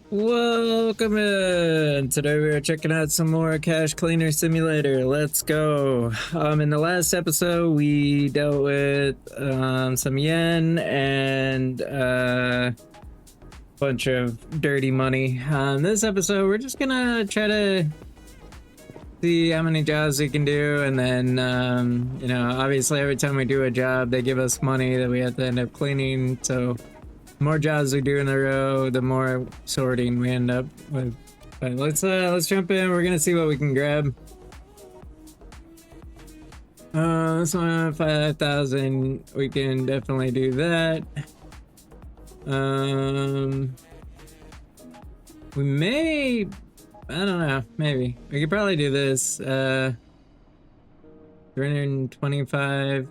Welcome in! Today we are checking out some more Cash Cleaner Simulator. Let's go. In the last episode we dealt with some yen and a bunch of dirty money. This episode we're just gonna try to see how many jobs we can do, and then you know, obviously every time we do a job they give us money that we have to end up cleaning, so the more jobs we do in a row, the more sorting we end up with. But let's jump in. We're gonna see what we can grab. This one 5,000. We can definitely do that. We may. I don't know. Maybe we could probably do this. 325.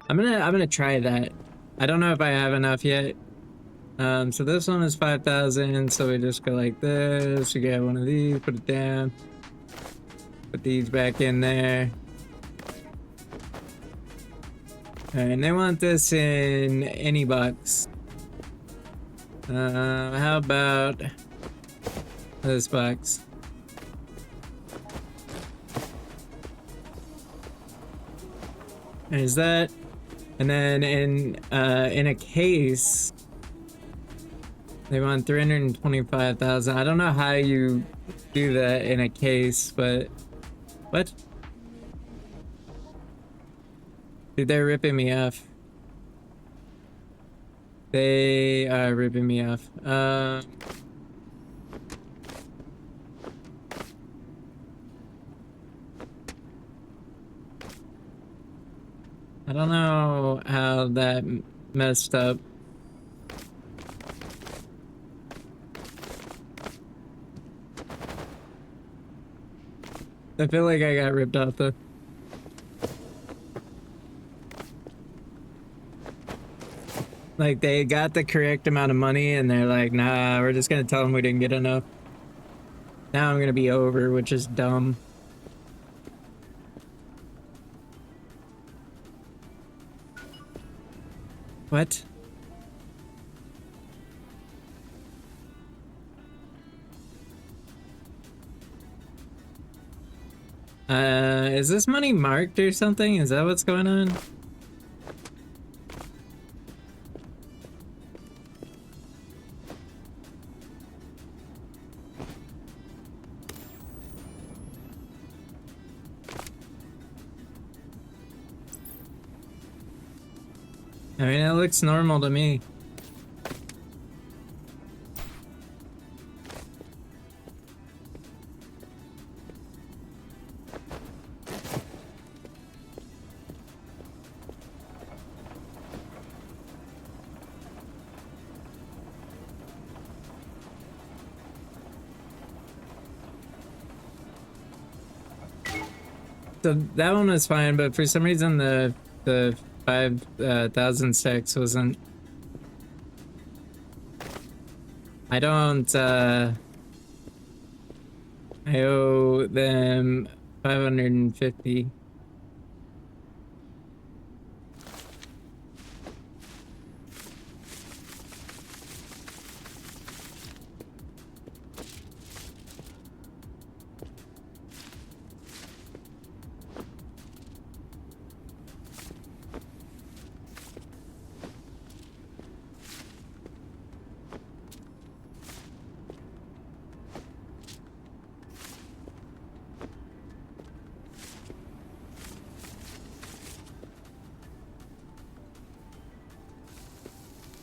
I'm gonna try that. I don't know if I have enough yet. So this one is 5,000, so we just go like this. We get one of these, put it down, put these back in there. And they want this in any box. How about this box? There's that. And then in a case, they want 325,000. I don't know how you do that in a case, but what? Dude, they're ripping me off. They are ripping me off. I don't know how that messed up. I feel like I got ripped off though. Like they got the correct amount of money and they're like, nah, we're just gonna tell them we didn't get enough. Now I'm gonna be over, which is dumb. What? Is this money marked or something? Is that what's going on? I mean, it looks normal to me. So that one was fine, but for some reason the 5,000 stacks wasn't. I don't. I owe them 550.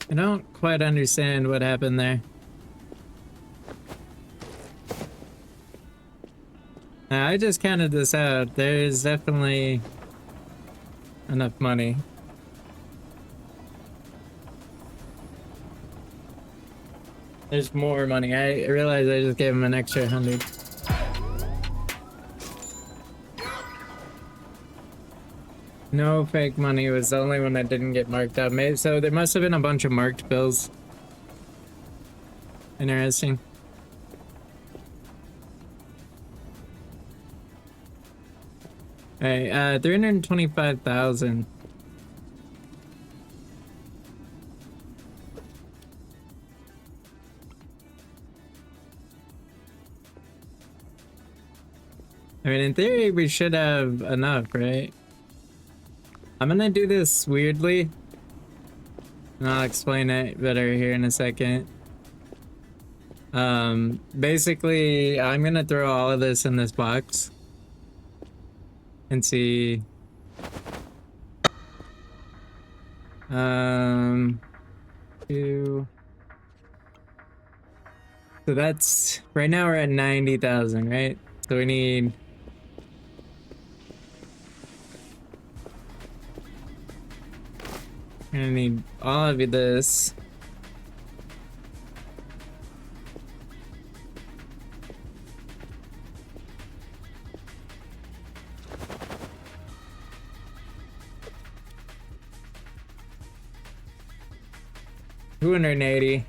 I don't quite understand what happened there. I just counted this out. There's definitely enough money. There's more money. I realized I just gave him an extra 100. No fake money was the only one that didn't get marked up. So there must have been a bunch of marked bills. Interesting. Alright, 325,000. I mean, in theory, we should have enough, right? I'm gonna do this weirdly, and I'll explain it better here in a second. Basically, I'm gonna throw all of this in this box and see. Two. So that's right now we're at 90,000, right? So we need. We're gonna need all of this. $280.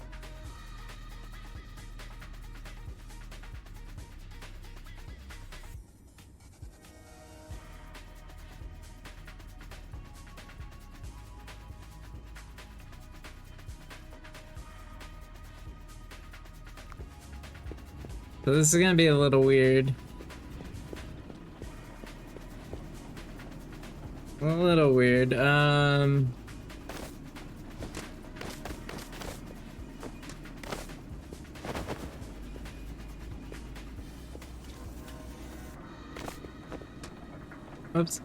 So this is gonna be a little weird. A little weird. Oops.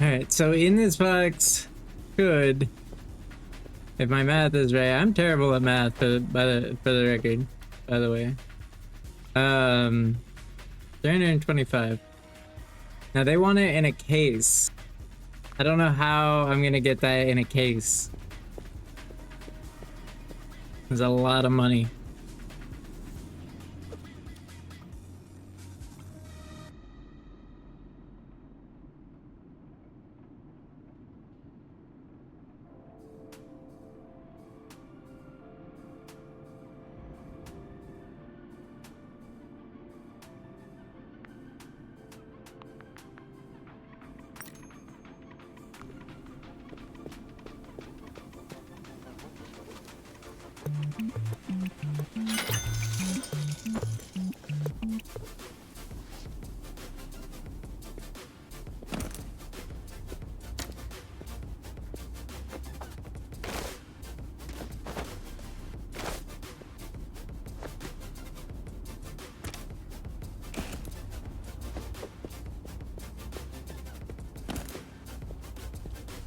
Alright, so in this box could, if my math is right, I'm terrible at math for the record, by the way. 325. Now they want it in a case. I don't know how I'm gonna get that in a case. There's a lot of money.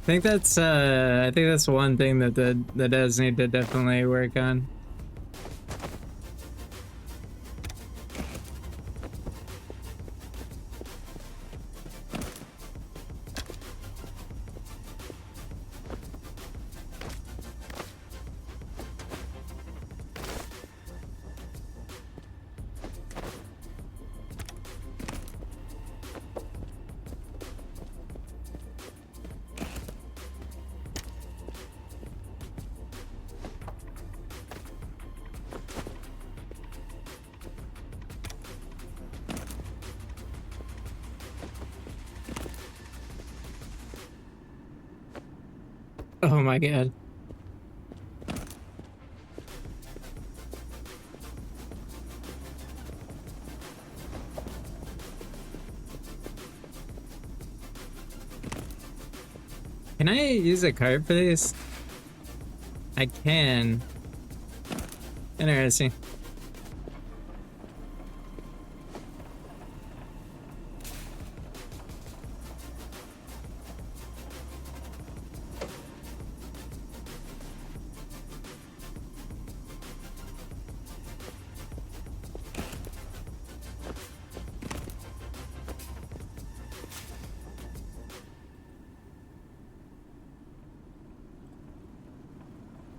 I think that's one thing that the devs need to definitely work on. Oh my god. Can I use a card for this? I can. Interesting.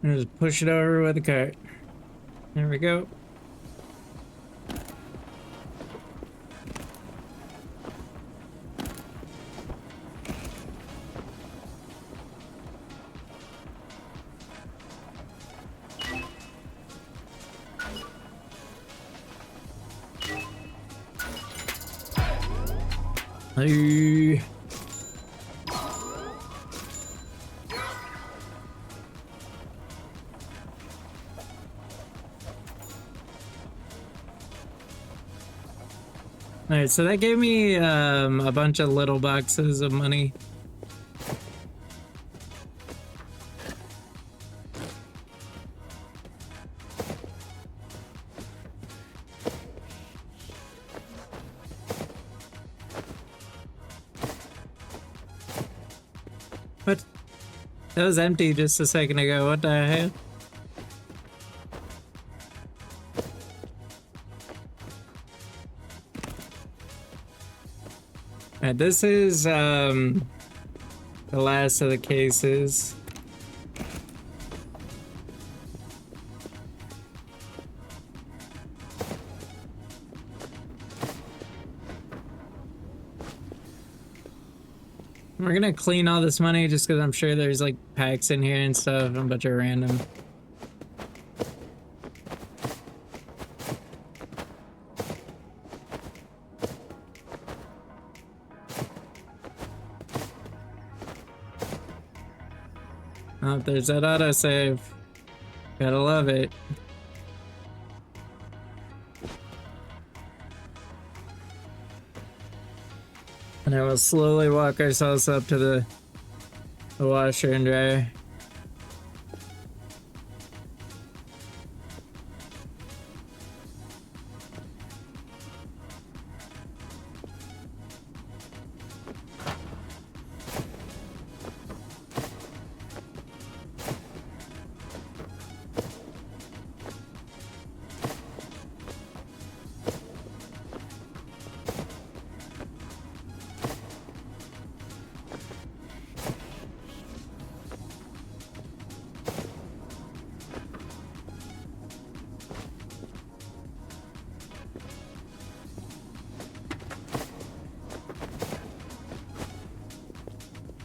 And just push it over with a cart. There we go. Hey. Alright, so that gave me a bunch of little boxes of money. What? That was empty just a second ago. What the hell? Alright, this is the last of the cases. We're gonna clean all this money just because I'm sure there's like packs in here and stuff, and a bunch of random. Oh, there's that autosave. Gotta love it. And then we'll slowly walk ourselves up to the washer and dryer.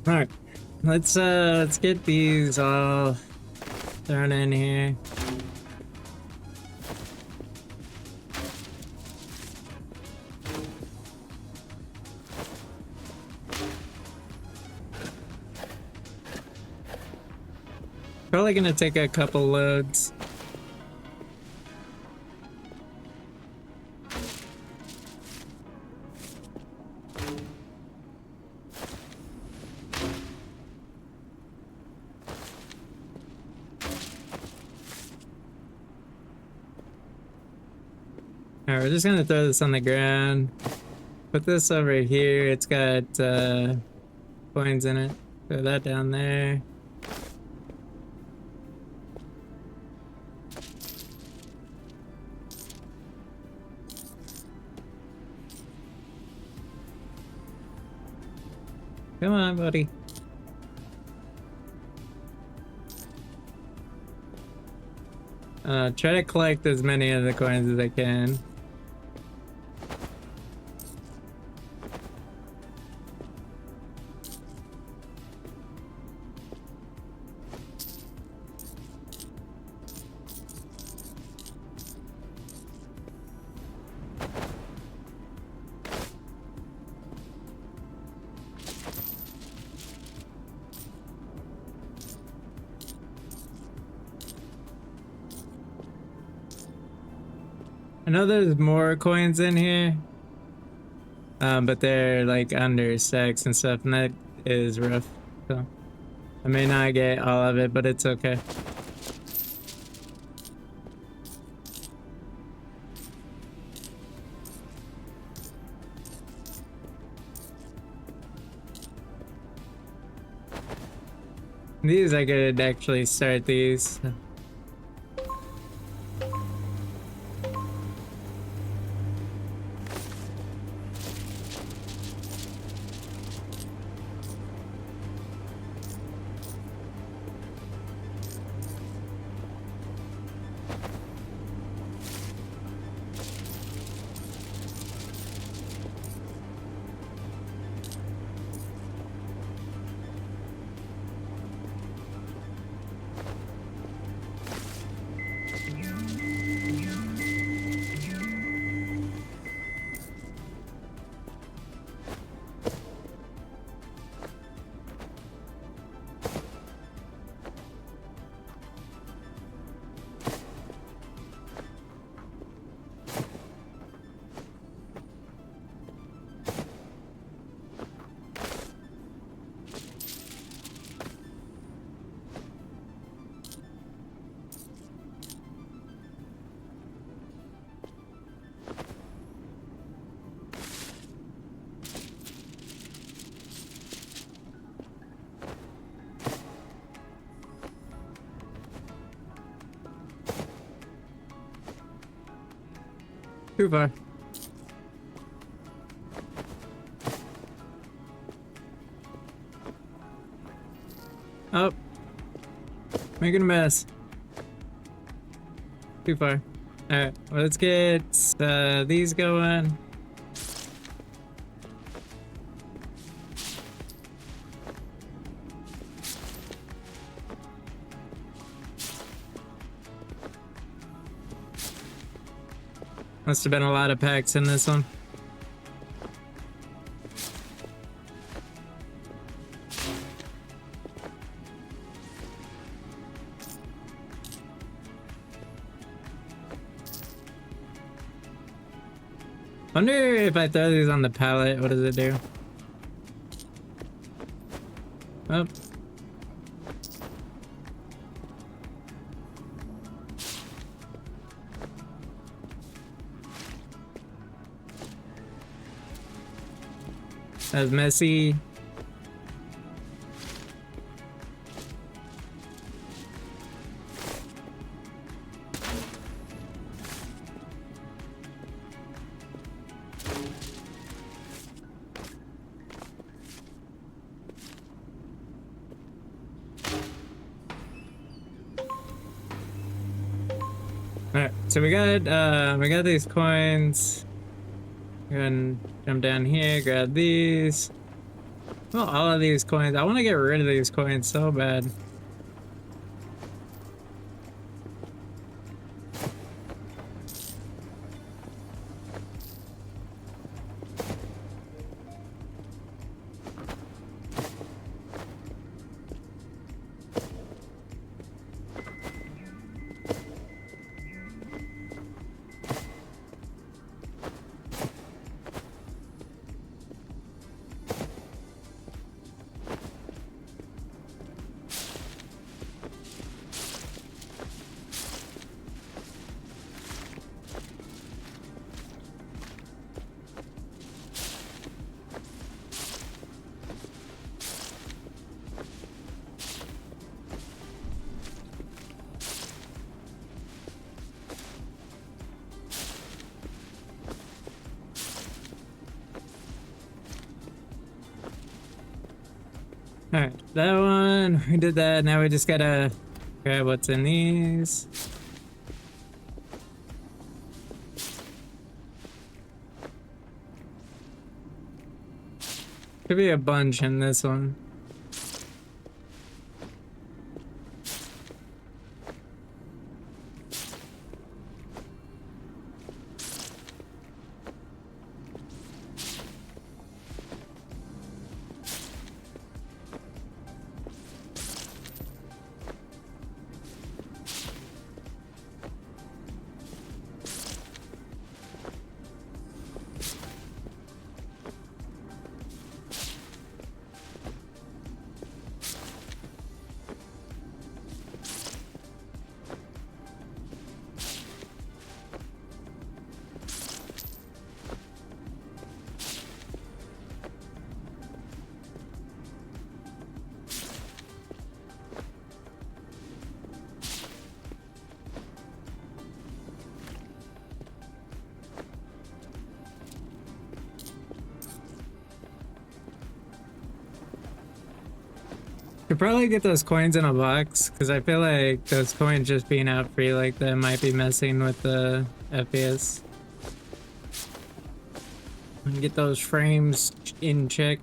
Alright, let's get these all thrown in here. Probably gonna take a couple loads. Alright, we're just gonna throw this on the ground. Put this over here. It's got coins in it. Throw that down there. Come on, buddy. Try to collect as many of the coins as I can. I know there's more coins in here, but they're like under stacks and stuff, and that is rough. So I may not get all of it, but it's okay. These I could actually start these. Too far. Oh. Making a mess. Too far. Alright, well, let's get these going. Must have been a lot of packs in this one. Wonder if I throw these on the pallet, what does it do? Oh. That's messy. Alright, so we got these coins. Go ahead and jump down here, grab these. Well, all of these coins. I want to get rid of these coins so bad. Alright, that one, we did that. Now we just gotta grab what's in these. Could be a bunch in this one. Could probably get those coins in a box, because I feel like those coins just being out free like that might be messing with the FPS. And get those frames in check.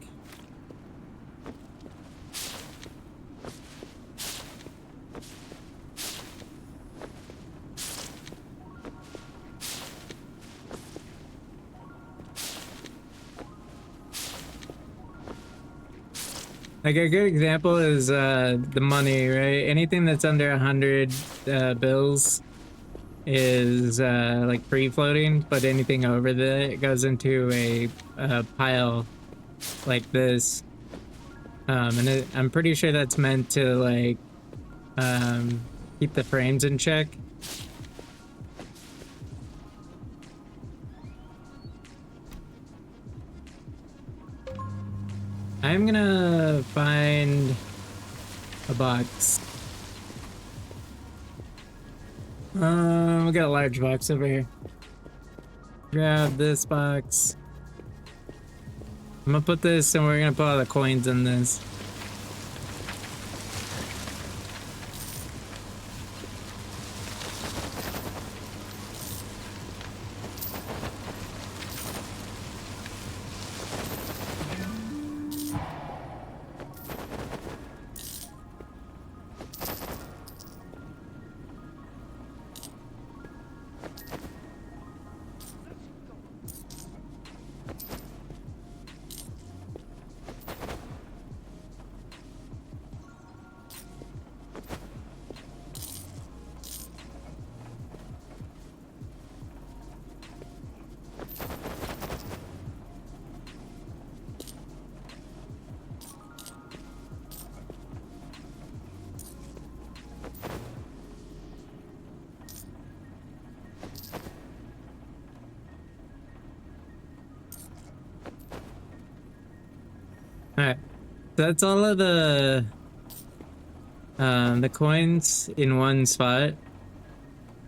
Like a good example is the money, right? Anything that's under 100 bills is like free floating, but anything over that goes into a pile like this. And I'm pretty sure that's meant to like keep the frames in check. I'm gonna find a box. We got a large box over here. Grab this box. I'm gonna put this and we're gonna put all the coins in this. Alright. That's all of the coins in one spot.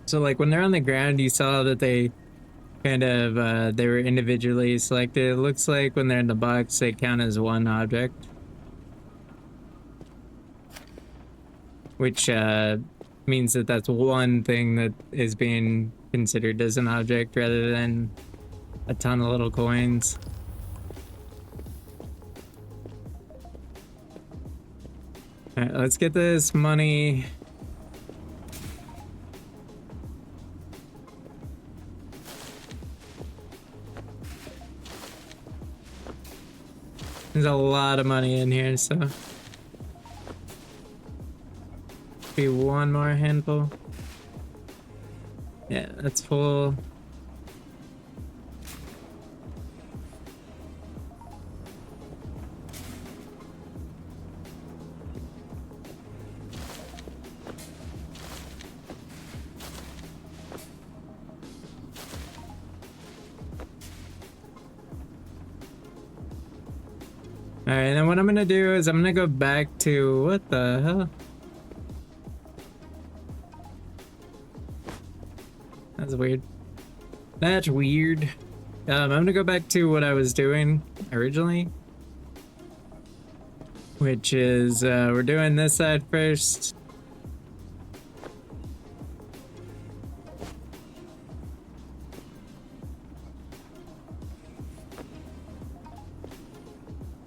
So like when they're on the ground, you saw that they kind of they were individually selected. It looks like when they're in the box, they count as one object, which means that that's one thing that is being considered as an object rather than a ton of little coins. All right, let's get this money. There's a lot of money in here, so be one more handful. Yeah, that's full. Alright, then what I'm gonna do is I'm gonna go back to... What the hell? That's weird. That's weird. I'm gonna go back to what I was doing originally. Which is, we're doing this side first.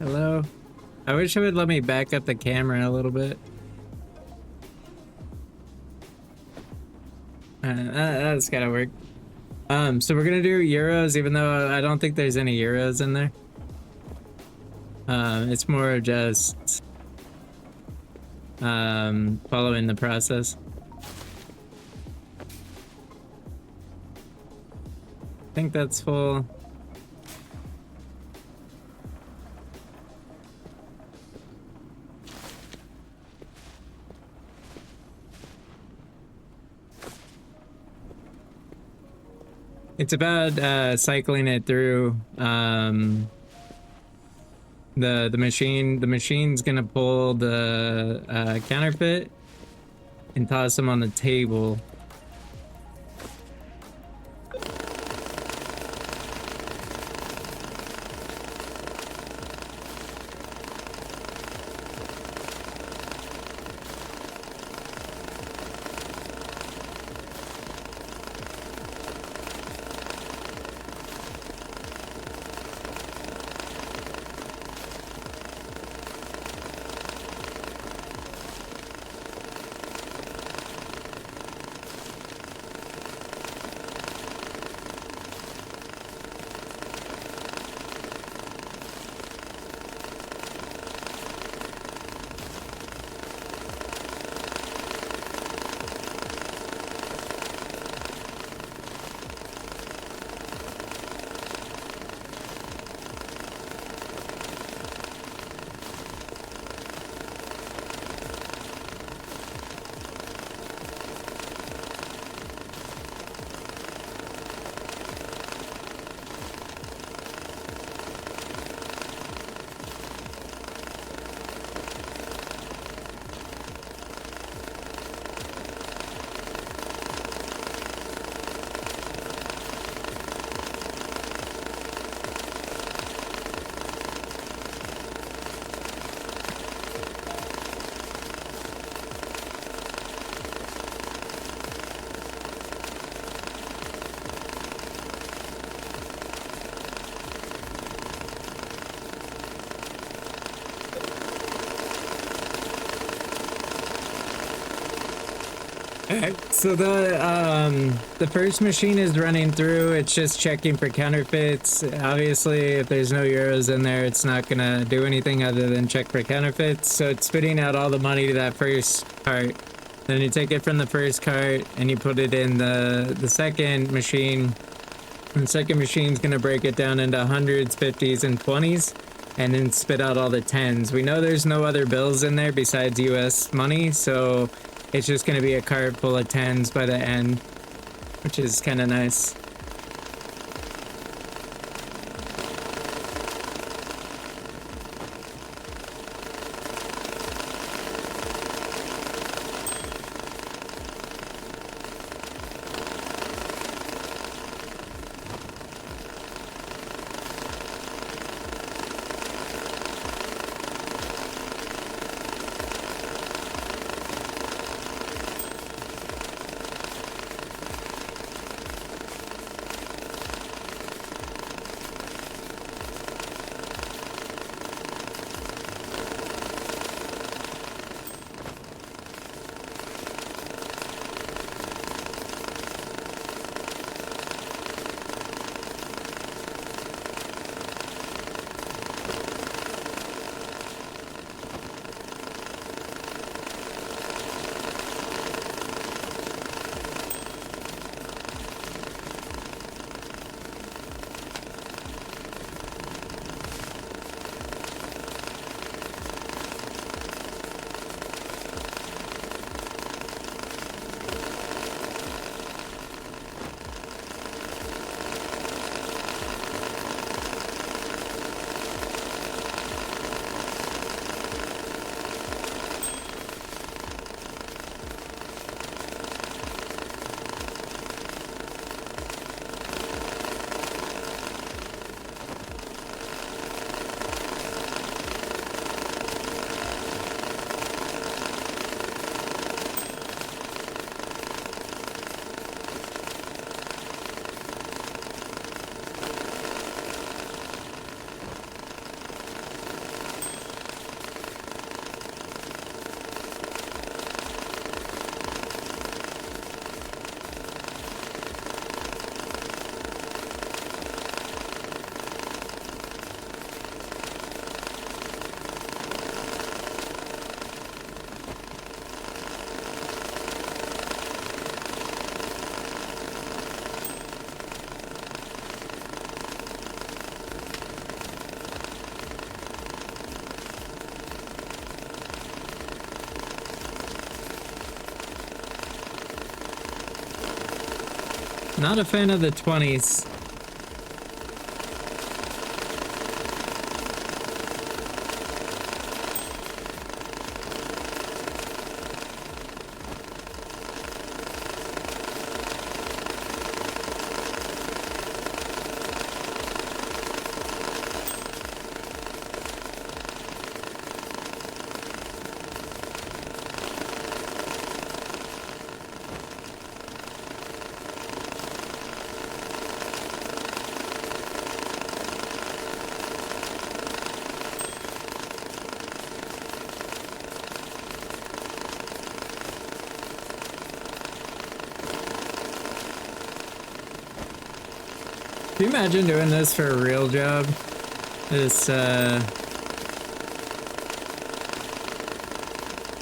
Hello? I wish it would let me back up the camera a little bit. That's gotta work. So we're gonna do euros, even though I don't think there's any euros in there. It's more of just following the process. I think that's full. It's about cycling it through the machine. The machine's gonna pull the counterfeit and toss them on the table. So the first machine is running through. It's just checking for counterfeits. Obviously, if there's no euros in there, it's not gonna do anything other than check for counterfeits. So it's spitting out all the money to that first cart. Then you take it from the first cart and you put it in the second machine. And the second machine's gonna break it down into hundreds, 50s, and 20s, and then spit out all the 10s. We know there's no other bills in there besides US money, so it's just gonna be a cart full of 10s by the end, which is kind of nice. Not a fan of the 20s. Can you imagine doing this for a real job? This,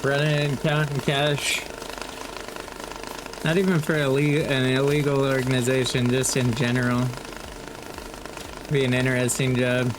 running, counting cash. Not even for an illegal organization, just in general. Be an interesting job.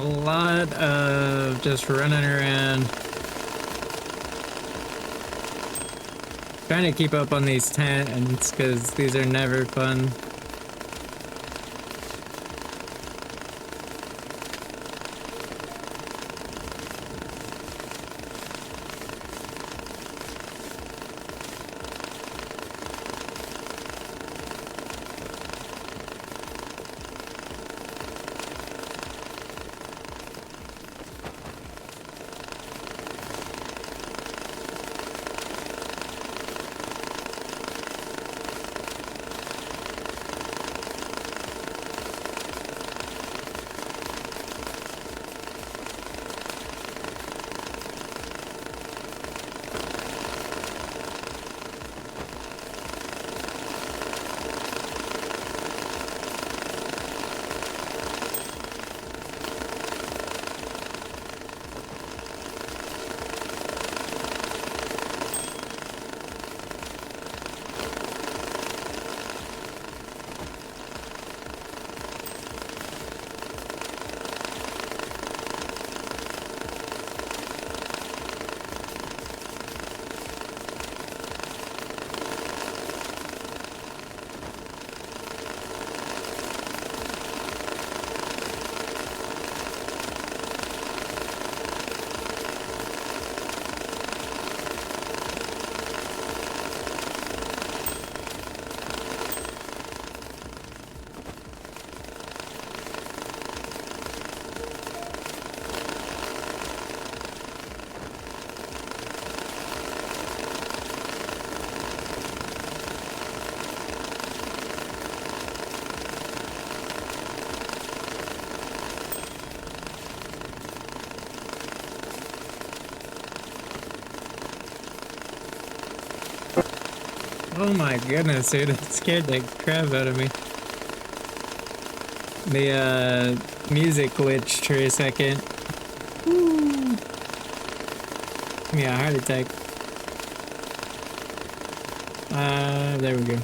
lot of just running around. Trying to keep up on these tents because these are never fun. Oh my goodness, dude, it scared the crap out of me. The music glitched for a second. Woo. Give me a heart attack. There we go.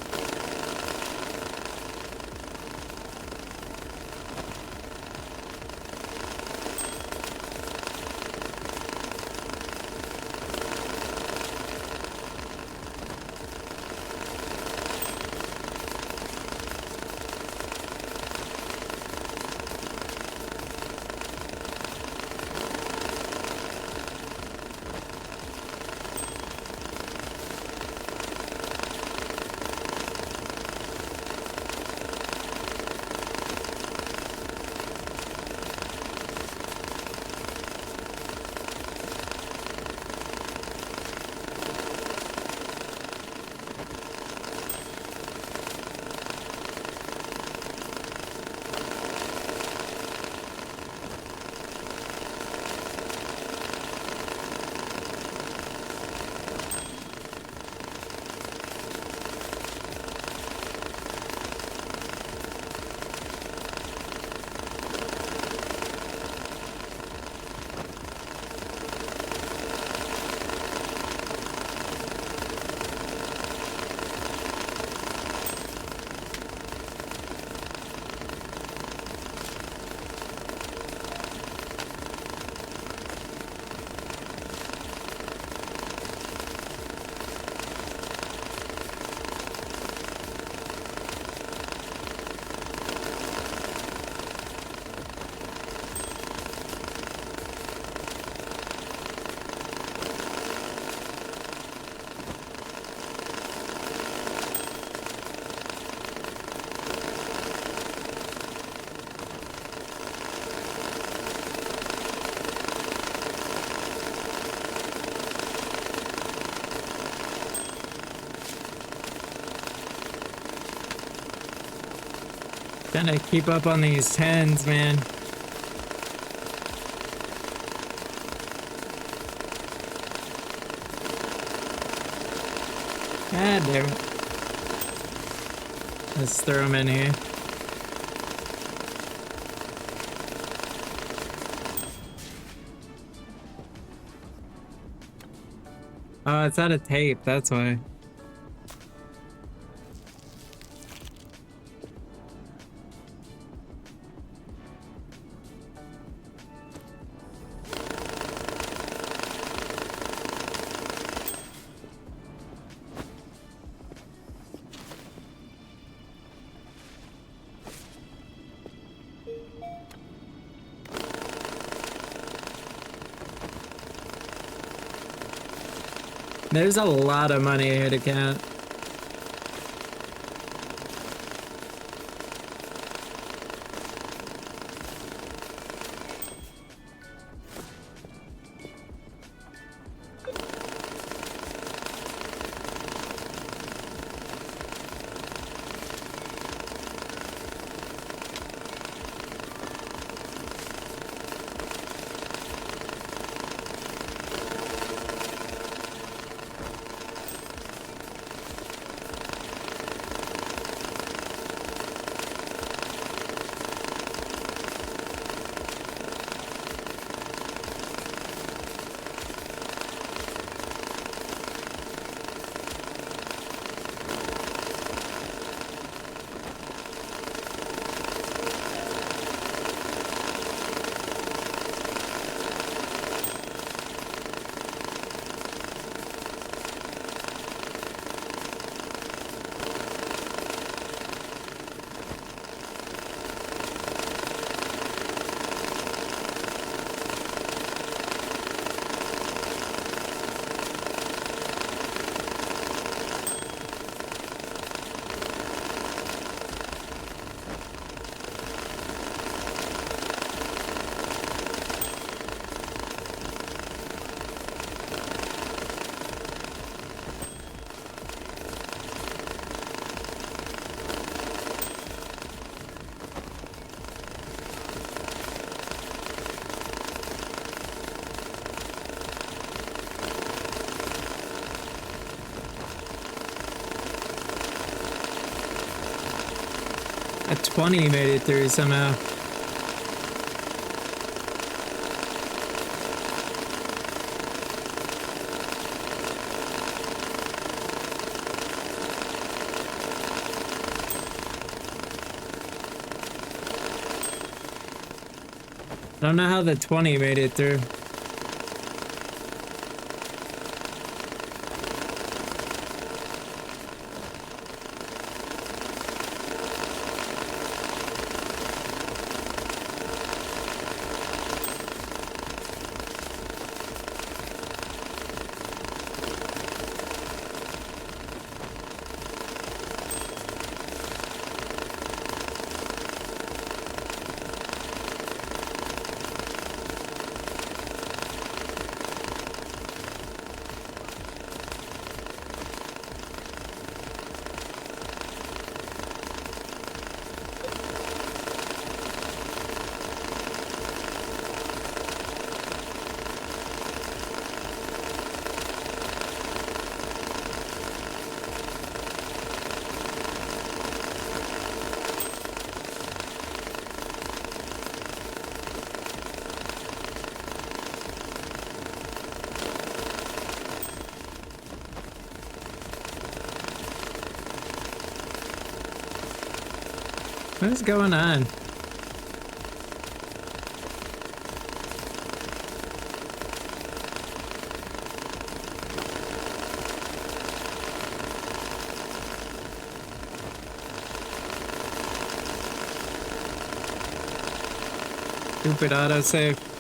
Trying to keep up on these 10s, man. God damn it. Let's throw them in here. Oh, it's out of tape, that's why. There's a lot of money here to count. A 20 made it through somehow. I don't know how the 20 made it through. What is going on? Stupid autosave.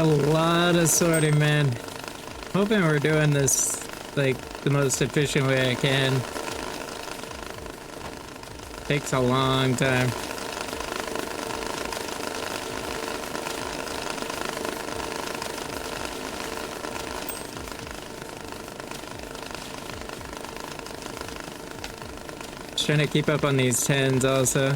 a lot of sorting, man. Hoping we're doing this like the most efficient way I can. Takes a long time. Just trying to keep up on these 10s also.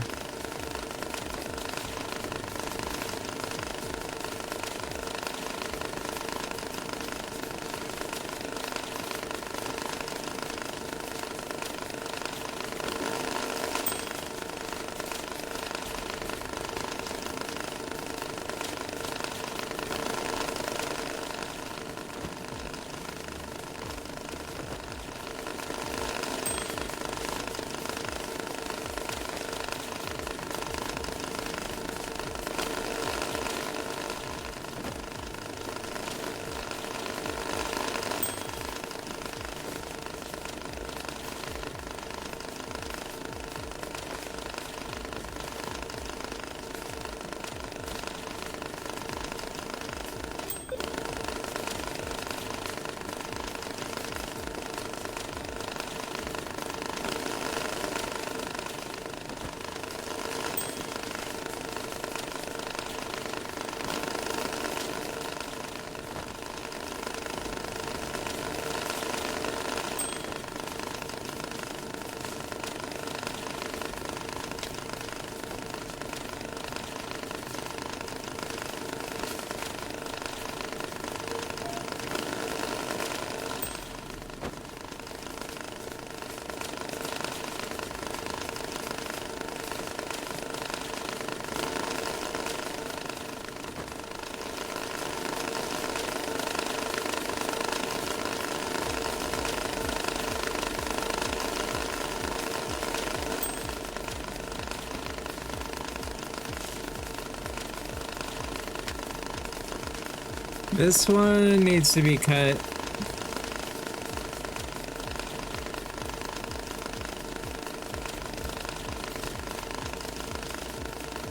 This one needs to be cut.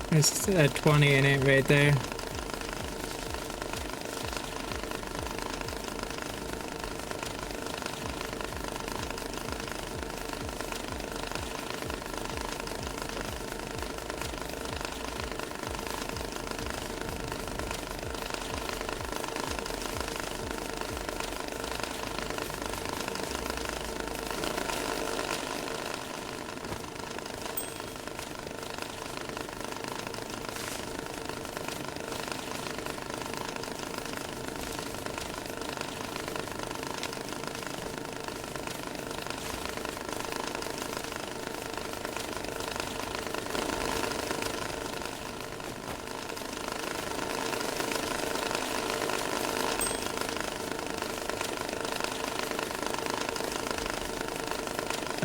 There's a 20 in it right there.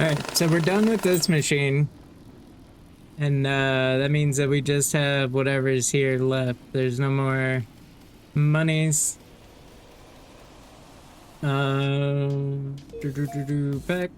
Alright, so we're done with this machine. And that means that we just have whatever's here left. There's no more monies. Back.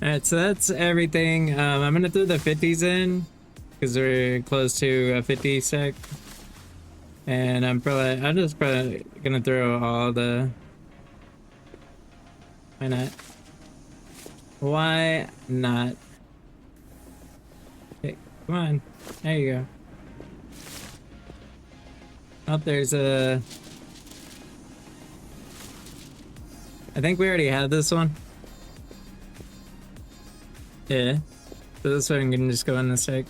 Alright, so that's everything. I'm gonna throw the 50s in because we're close to a 50 sec, and I'm just probably gonna throw all the Why not? Why not? Okay, come on. There you go. Oh, there's a... I think we already had this one. Yeah. So this one can just go in the stick.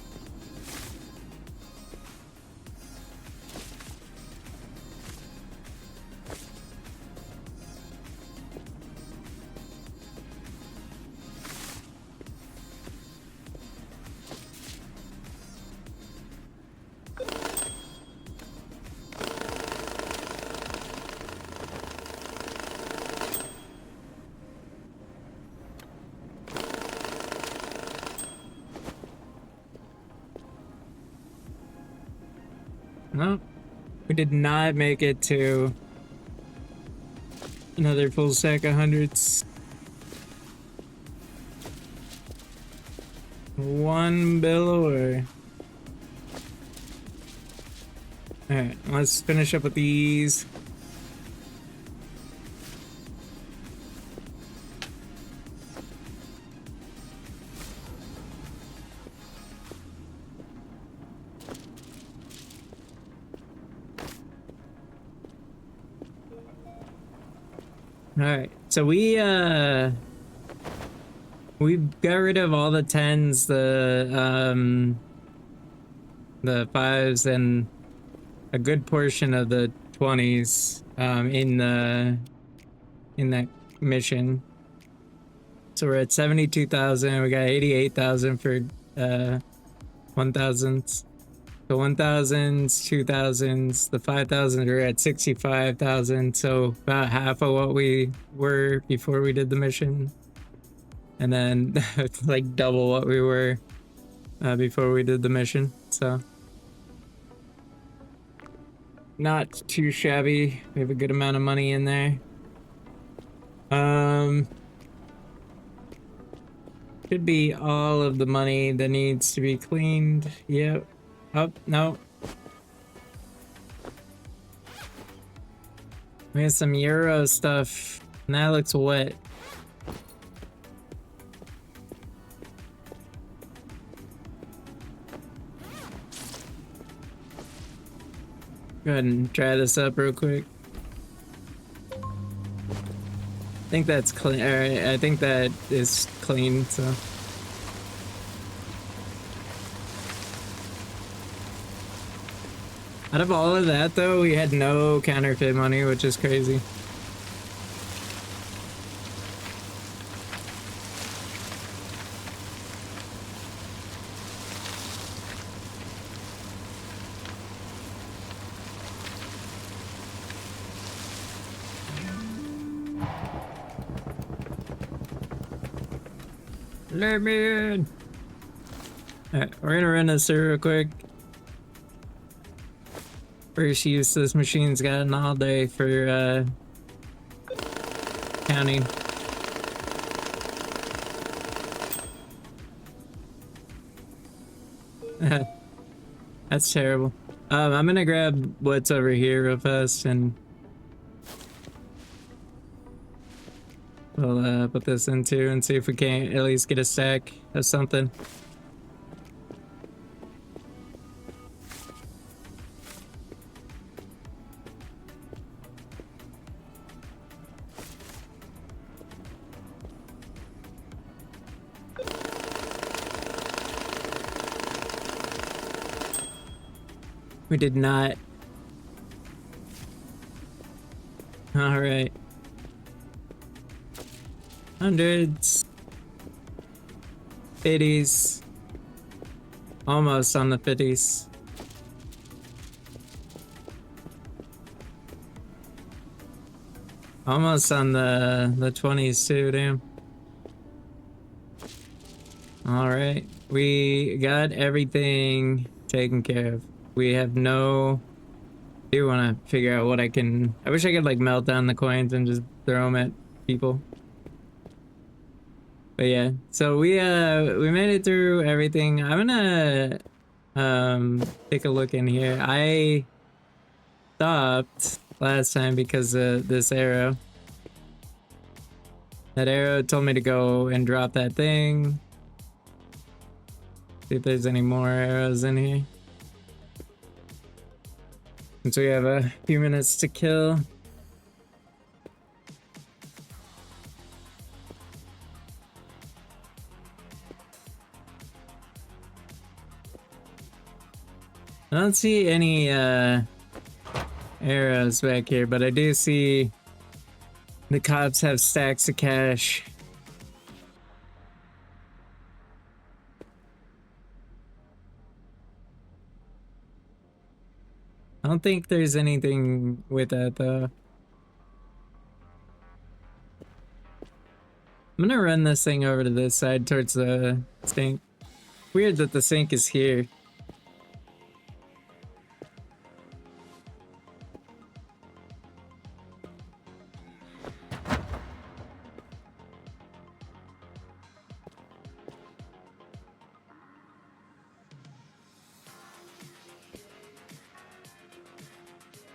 No, we did not make it to another full stack of hundreds. One bill away. Alright, let's finish up with these. Alright, so we got rid of all the 10s, the 5s, and a good portion of the 20s in that mission. So we're at 72,000. We got 88,000 for 1,000s. The 1,000s, 2,000s, the 5,000s are at 65,000. So about half of what we were before we did the mission, and then like double what we were before we did the mission. So not too shabby. We have a good amount of money in there. Should be all of the money that needs to be cleaned. Yep. Oh, no. We have some Euro stuff, and that looks wet. Go ahead and try this up real quick. I think that's clean. Alright, I think that is clean, so. Out of all of that, though, we had no counterfeit money, which is crazy. Let me in! Alright, we're gonna run this through real quick. First use this machine's gotten all day for counting. That's terrible. I'm gonna grab what's over here real fast and we'll put this into and see if we can't at least get a stack of something. We did not. All right. Hundreds. 50s. Almost on the 50s. Almost on the 20s too, damn. All right. We got everything taken care of. We have no... I do want to figure out what I can... I wish I could like melt down the coins and just throw them at people. But yeah, so we made it through everything. I'm gonna take a look in here. I stopped last time because of this arrow. That arrow told me to go and drop that thing. See if there's any more arrows in here. Since we have a few minutes to kill. I don't see any arrows back here, but I do see the cops have stacks of cash. I don't think there's anything with that though. I'm gonna run this thing over to this side towards the sink. Weird that the sink is here.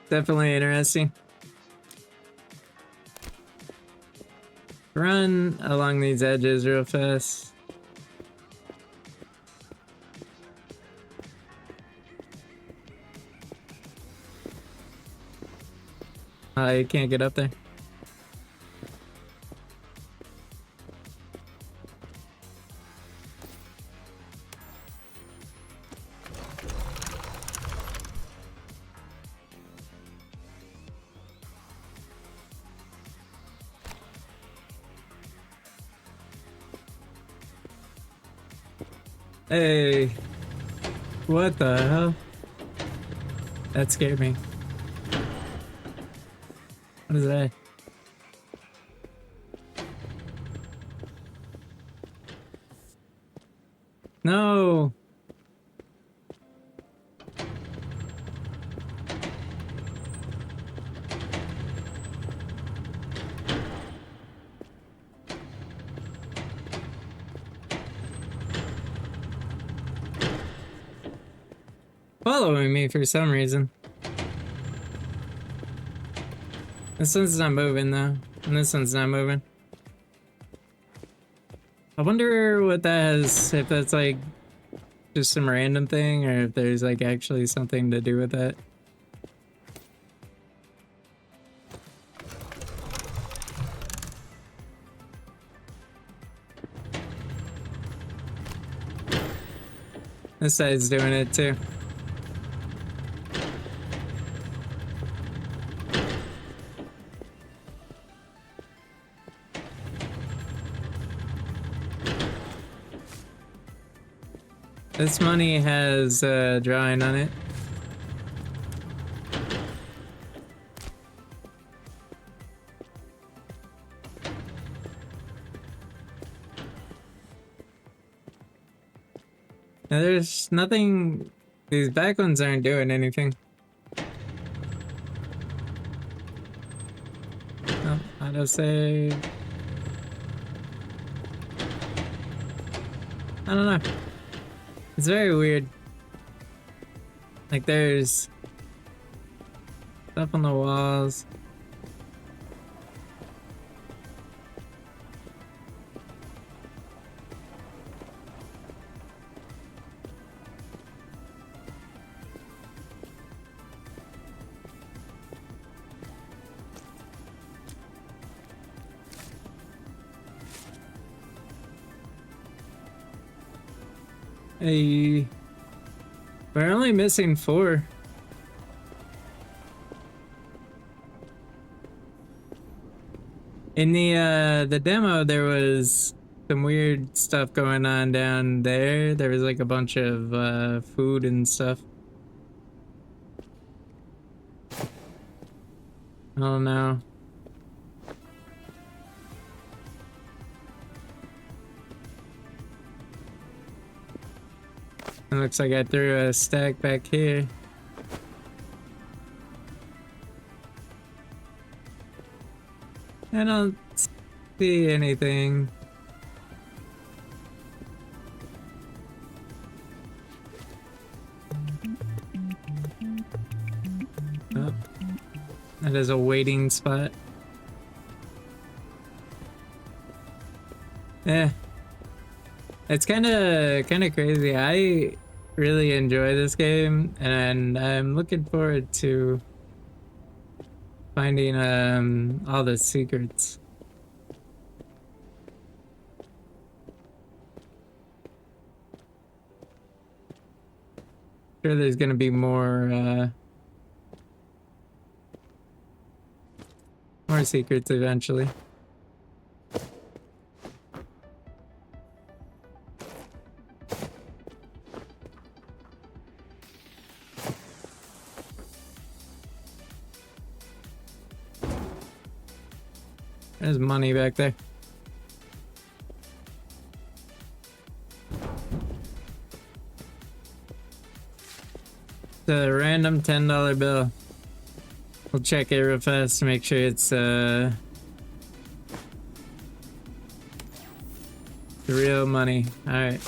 Definitely interesting. Run along these edges real fast. You can't get up there. Hey, what the hell? That scared me. What is that? No. Following me for some reason. This one's not moving though, and this one's not moving. I wonder what that has, if that's like just some random thing or if there's like actually something to do with that. This side's doing it too. This money has a drawing on it. Now there's nothing, these back ones aren't doing anything. Oh, autosave. I don't know. It's very weird. Like there's stuff on the walls. Hey, we're only missing 4. In the demo, there was some weird stuff going on down there. There was like a bunch of food and stuff. Oh no. It looks like I threw a stack back here. I don't see anything. Oh, that is a waiting spot. Yeah. It's kind of crazy. I really enjoy this game, and I'm looking forward to finding all the secrets. Sure, there's gonna be more secrets eventually. There's money back there. It's a random $10 bill. We'll check it real fast to make sure it's the real money. Alright.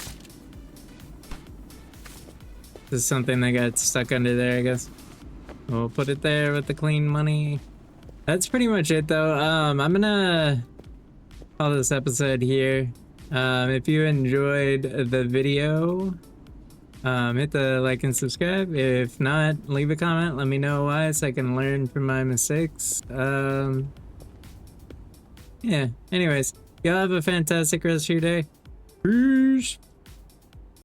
This is something that got stuck under there, I guess. We'll put it there with the clean money. That's pretty much it though. I'm gonna call this episode here. If you enjoyed the video, hit the like and subscribe. If not, leave a comment. Let me know why so I can learn from my mistakes. Yeah, anyways, y'all have a fantastic rest of your day. Peace.